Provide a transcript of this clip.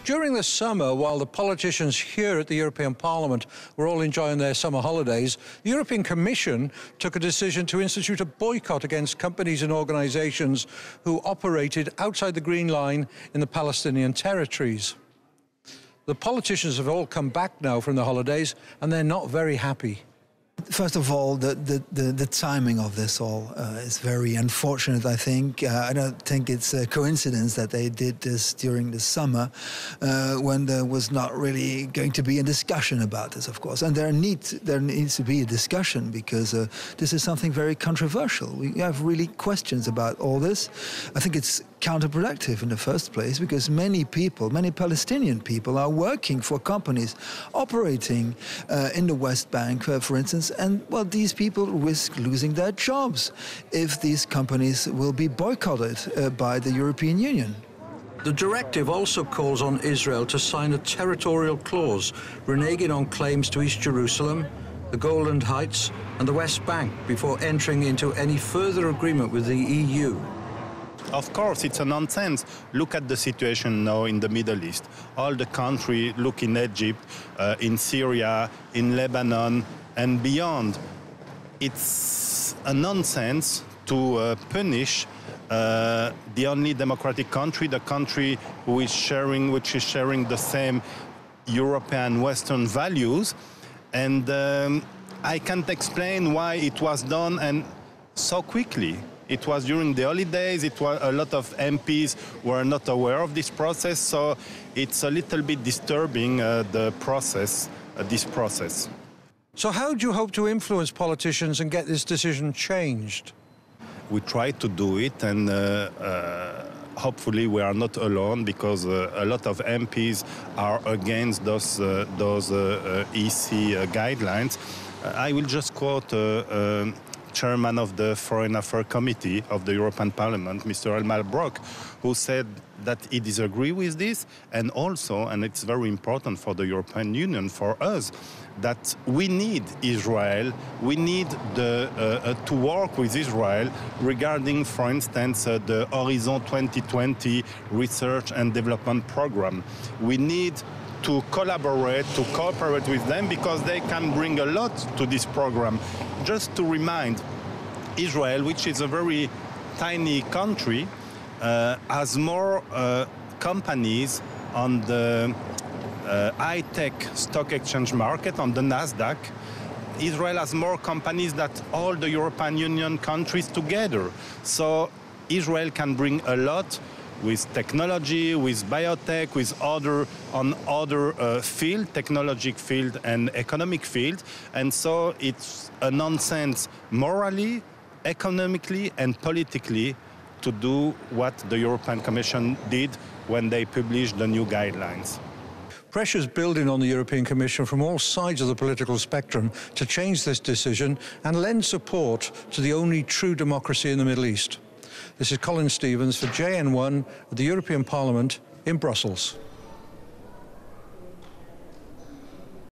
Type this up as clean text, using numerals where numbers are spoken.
During the summer, while the politicians here at the European Parliament were all enjoying their summer holidays, the European Commission took a decision to institute a boycott against companies and organisations who operated outside the Green Line in the Palestinian territories. The politicians have all come back now from the holidays, and they're not very happy. First of all, the timing of this all is very unfortunate, I think. I don't think it's a coincidence that they did this during the summer when there was not really going to be a discussion about this, of course. And there needs to be a discussion because this is something very controversial. We have really questions about all this. I think it's counterproductive in the first place because many people, many Palestinian people are working for companies operating in the West Bank, for instance, and well, these people risk losing their jobs if these companies will be boycotted by the European Union. The directive also calls on Israel to sign a territorial clause reneging on claims to East Jerusalem, the Golan Heights and the West Bank before entering into any further agreement with the EU. Of course, it's a nonsense. Look at the situation now in the Middle East. All the countries, look in Egypt, in Syria, in Lebanon, and beyond. It's a nonsense to punish the only democratic country, the country which is sharing the same European Western values. And I can't explain why it was done and so quickly. It was during the holidays, a lot of MPs were not aware of this process, so it's a little bit disturbing, this process. So how do you hope to influence politicians and get this decision changed? We try to do it, and hopefully we are not alone, because a lot of MPs are against those EC guidelines. I will just quote Chairman of the Foreign Affairs Committee of the European Parliament, Mr. Elmar Brok, who said that he disagrees with this, and also, and it's very important for the European Union, for us, that we need Israel, we need to work with Israel regarding, for instance, the Horizon 2020 research and development program. We need to collaborate, to cooperate with them, because they can bring a lot to this program. Just to remind, Israel, which is a very tiny country, has more companies on the high-tech stock exchange market, on the NASDAQ. Israel has more companies than all the European Union countries together. So Israel can bring a lot with technology, with biotech, with other field, technological field and economic field. And so it's a nonsense morally, economically and politically to do what the European Commission did when they published the new guidelines. Pressure's building on the European Commission from all sides of the political spectrum to change this decision and lend support to the only true democracy in the Middle East. This is Colin Stevens for JN1 at the European Parliament in Brussels.